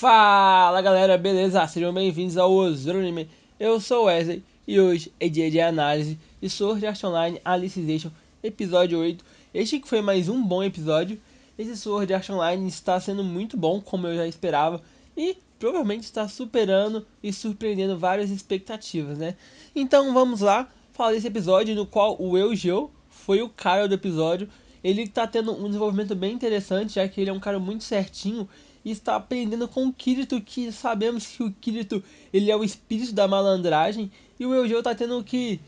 Fala galera, beleza? Sejam bem-vindos ao Ozouro Anime. Eu sou o Wesley e hoje é dia de análise de Sword Art Online Alicization episódio 8. Este que foi mais um bom episódio. Esse Sword Art Online está sendo muito bom, como eu já esperava, e provavelmente está superando e surpreendendo várias expectativas, né? Então vamos lá falar desse episódio no qual o Eugeo foi o cara do episódio. Ele está tendo um desenvolvimento bem interessante, já que ele é um cara muito certinho e está aprendendo com o Kirito, que sabemos que o Kirito ele é o espírito da malandragem, e o Eugeo está tendo que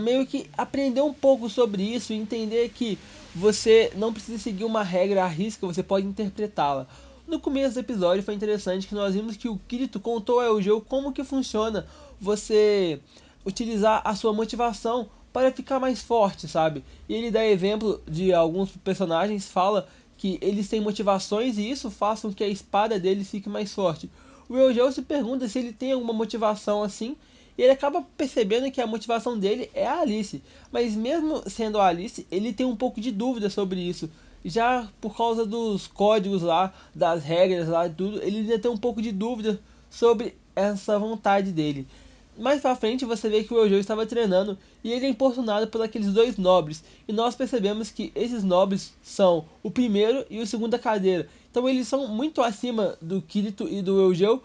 meio que aprender um pouco sobre isso e entender que você não precisa seguir uma regra à risca, você pode interpretá-la. No começo do episódio foi interessante que nós vimos que o Kirito contou ao Eugeo como que funciona você utilizar a sua motivação para ficar mais forte, sabe? E ele dá exemplo de alguns personagens, fala que eles têm motivações e isso faz com que a espada deles fique mais forte. O Eugeo se pergunta se ele tem alguma motivação assim, e ele acaba percebendo que a motivação dele é a Alice. Mas mesmo sendo a Alice, ele tem um pouco de dúvida sobre isso. Já por causa dos códigos lá, das regras lá e tudo, ele ainda tem um pouco de dúvida sobre essa vontade dele. Mais pra frente você vê que o Eugeo estava treinando e ele é importunado por aqueles dois nobres. E nós percebemos que esses nobres são o primeiro e o segundo da cadeira. Então eles são muito acima do Kirito e do Eugeo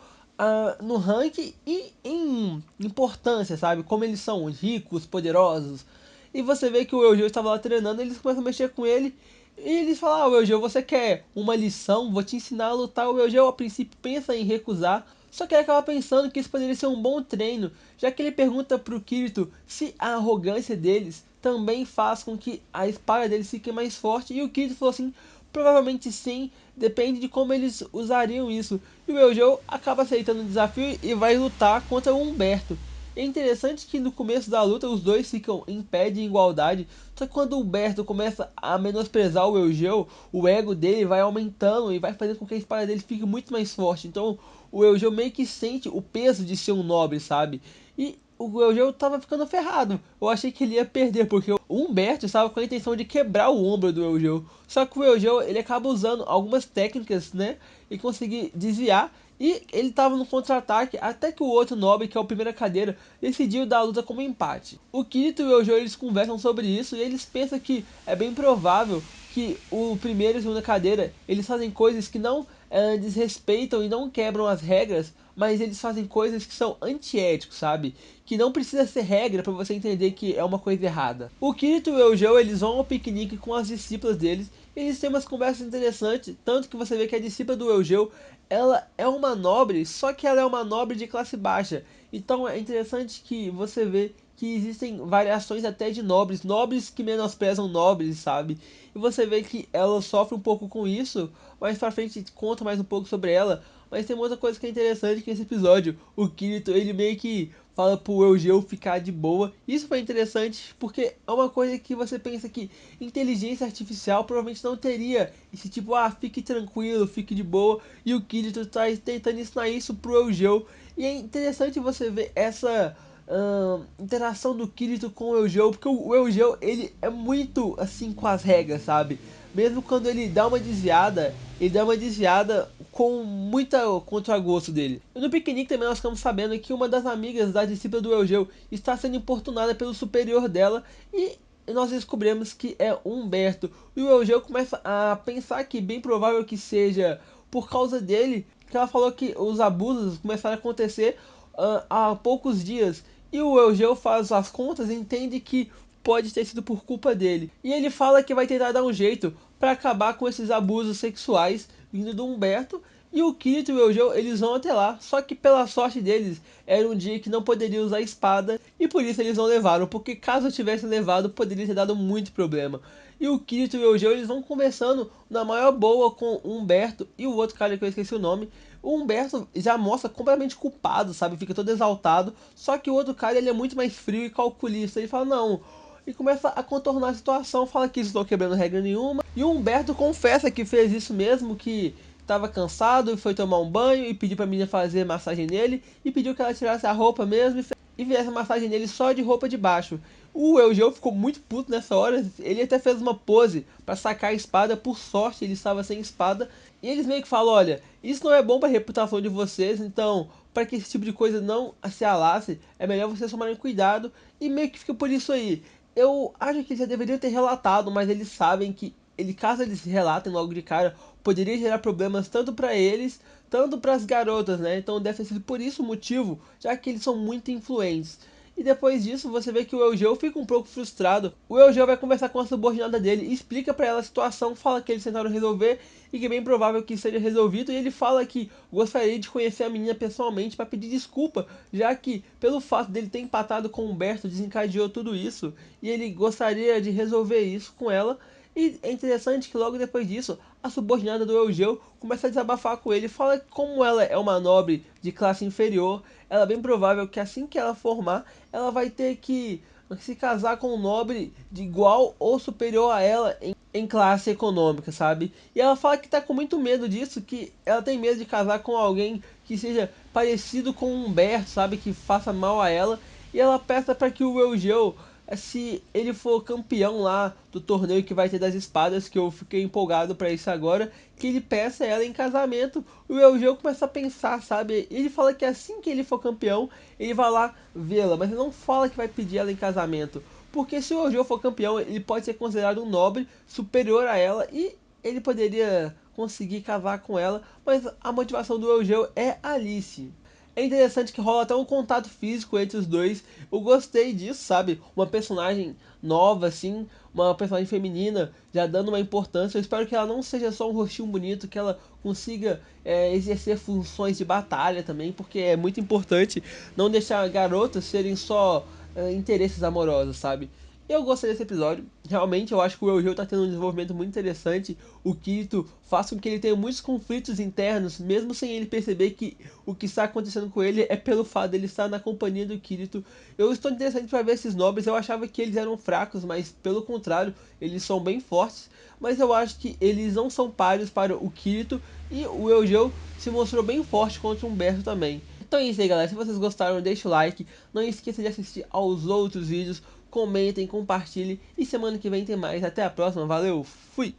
no ranking e em importância, sabe? Como eles são ricos, poderosos. E você vê que o Eugeo estava lá treinando, eles começam a mexer com ele. E eles falam, Eugeo, você quer uma lição? Vou te ensinar a lutar. O Eugeo a princípio pensa em recusar, só que ele acaba pensando que isso poderia ser um bom treino, já que ele pergunta pro Kirito se a arrogância deles também faz com que a espada deles fique mais forte, e o Kirito falou assim, provavelmente sim, depende de como eles usariam isso. E o Eugeo acaba aceitando o desafio e vai lutar contra o Humberto. É interessante que no começo da luta os dois ficam em pé de igualdade, só que quando o Humberto começa a menosprezar o Eugeo, o ego dele vai aumentando e vai fazendo com que a espada dele fique muito mais forte. Então o Eugeo meio que sente o peso de ser um nobre, sabe? E o Eugeo tava ficando ferrado. Eu achei que ele ia perder, porque o Humberto estava com a intenção de quebrar o ombro do Eugeo. Só que o Eugeo, ele acaba usando algumas técnicas, né? E conseguir desviar. E ele estava no contra-ataque até que o outro nobre, que é o primeira cadeira, decidiu dar a luta como empate. O Kirito e o Eugeo, eles conversam sobre isso e eles pensam que é bem provável que o primeiro e a segunda cadeira, eles fazem coisas que não desrespeitam e não quebram as regras, mas eles fazem coisas que são antiéticos, sabe? Que não precisa ser regra para você entender que é uma coisa errada. O Kirito e o Eugeo, eles vão ao piquenique com as discípulas deles, e eles têm umas conversas interessantes, tanto que você vê que a discípula do Eugeo, ela é uma nobre, só que ela é uma nobre de classe baixa. Então é interessante que você vê que existem variações até de nobres, nobres que menosprezam nobres, sabe? E você vê que ela sofre um pouco com isso, mais pra frente conta mais um pouco sobre ela. Mas tem uma outra coisa que é interessante que nesse episódio, o Kirito, ele meio que fala pro Eugeo ficar de boa. Isso foi interessante porque é uma coisa que você pensa que inteligência artificial provavelmente não teria esse tipo, fique tranquilo, fique de boa. E o Kirito tá tentando ensinar isso pro Eugeo. E é interessante você ver essa interação do Kirito com o Eugeo, porque o Eugeo, ele é muito assim com as regras, sabe? Mesmo quando ele dá uma desviada com muita contragosto dele. E no piquenique também nós ficamos sabendo que uma das amigas da discípula do Eugeo está sendo importunada pelo superior dela, e nós descobrimos que é Humberto. E o Eugeo começa a pensar que bem provável que seja por causa dele, que ela falou que os abusos começaram a acontecer há poucos dias. E o Eugeo faz as contas e entende que pode ter sido por culpa dele. E ele fala que vai tentar dar um jeito para acabar com esses abusos sexuais vindo do Humberto. E o Kirito e o Eugeo, eles vão até lá, só que pela sorte deles, era um dia que não poderia usar espada, e por isso eles não levaram, porque caso tivessem levado, poderia ter dado muito problema. E o Kirito e o Eugeo, eles vão conversando na maior boa com o Humberto e o outro cara que eu esqueci o nome. O Humberto já mostra completamente culpado, sabe, fica todo exaltado, só que o outro cara, ele é muito mais frio e calculista, ele fala, não... E começa a contornar a situação, fala que eles não estão quebrando regra nenhuma. E o Humberto confessa que fez isso mesmo, que estava cansado, foi tomar um banho e pediu pra menina fazer massagem nele e pediu que ela tirasse a roupa mesmo e fizesse massagem nele só de roupa de baixo. O Eugeo ficou muito puto nessa hora, ele até fez uma pose para sacar a espada, por sorte ele estava sem espada, e eles meio que falam, olha, isso não é bom para a reputação de vocês, então, para que esse tipo de coisa não se alasse, é melhor vocês tomarem cuidado, e meio que fica por isso aí. Eu acho que eles já deveriam ter relatado, mas eles sabem que caso eles relatem logo de cara, poderia gerar problemas tanto para eles, tanto para as garotas, né? Então deve ter sido por isso o motivo, já que eles são muito influentes. E depois disso, você vê que o Eugeo fica um pouco frustrado. O Eugeo vai conversar com a subordinada dele, explica para ela a situação, fala que eles tentaram resolver e que é bem provável que seja resolvido. E ele fala que gostaria de conhecer a menina pessoalmente para pedir desculpa, já que pelo fato dele ter empatado com o Humberto desencadeou tudo isso e ele gostaria de resolver isso com ela. E é interessante que logo depois disso, a subordinada do Eugeo começa a desabafar com ele, fala que como ela é uma nobre de classe inferior, ela é bem provável que assim que ela formar, ela vai ter que se casar com um nobre de igual ou superior a ela em classe econômica, sabe? E ela fala que tá com muito medo disso, que ela tem medo de casar com alguém que seja parecido com o Humberto, sabe? Que faça mal a ela. E ela peça para que o Eugeo, se ele for campeão lá do torneio que vai ter das espadas, que eu fiquei empolgado para isso agora, que ele peça ela em casamento. O Eugeo começa a pensar, sabe? Ele fala que assim que ele for campeão, ele vai lá vê-la, mas ele não fala que vai pedir ela em casamento. Porque se o Eugeo for campeão, ele pode ser considerado um nobre superior a ela e ele poderia conseguir casar com ela, mas a motivação do Eugeo é Alice. É interessante que rola até um contato físico entre os dois. Eu gostei disso, sabe? Uma personagem nova, assim, uma personagem feminina, já dando uma importância. Eu espero que ela não seja só um rostinho bonito, que ela consiga exercer funções de batalha também, porque é muito importante não deixar garotas serem só interesses amorosos, sabe? Eu gostei desse episódio. Realmente, eu acho que o Eugeo tá tendo um desenvolvimento muito interessante. O Kirito faz com que ele tenha muitos conflitos internos, mesmo sem ele perceber que o que está acontecendo com ele é pelo fato dele estar na companhia do Kirito. Eu estou interessante para ver esses nobres. Eu achava que eles eram fracos, mas pelo contrário, eles são bem fortes. Mas eu acho que eles não são páreos para o Kirito. E o Eugeo se mostrou bem forte contra o Humberto também. Então é isso aí, galera. Se vocês gostaram, deixa o like. Não esqueça de assistir aos outros vídeos. Comentem, compartilhem. E semana que vem tem mais. Até a próxima. Valeu, fui!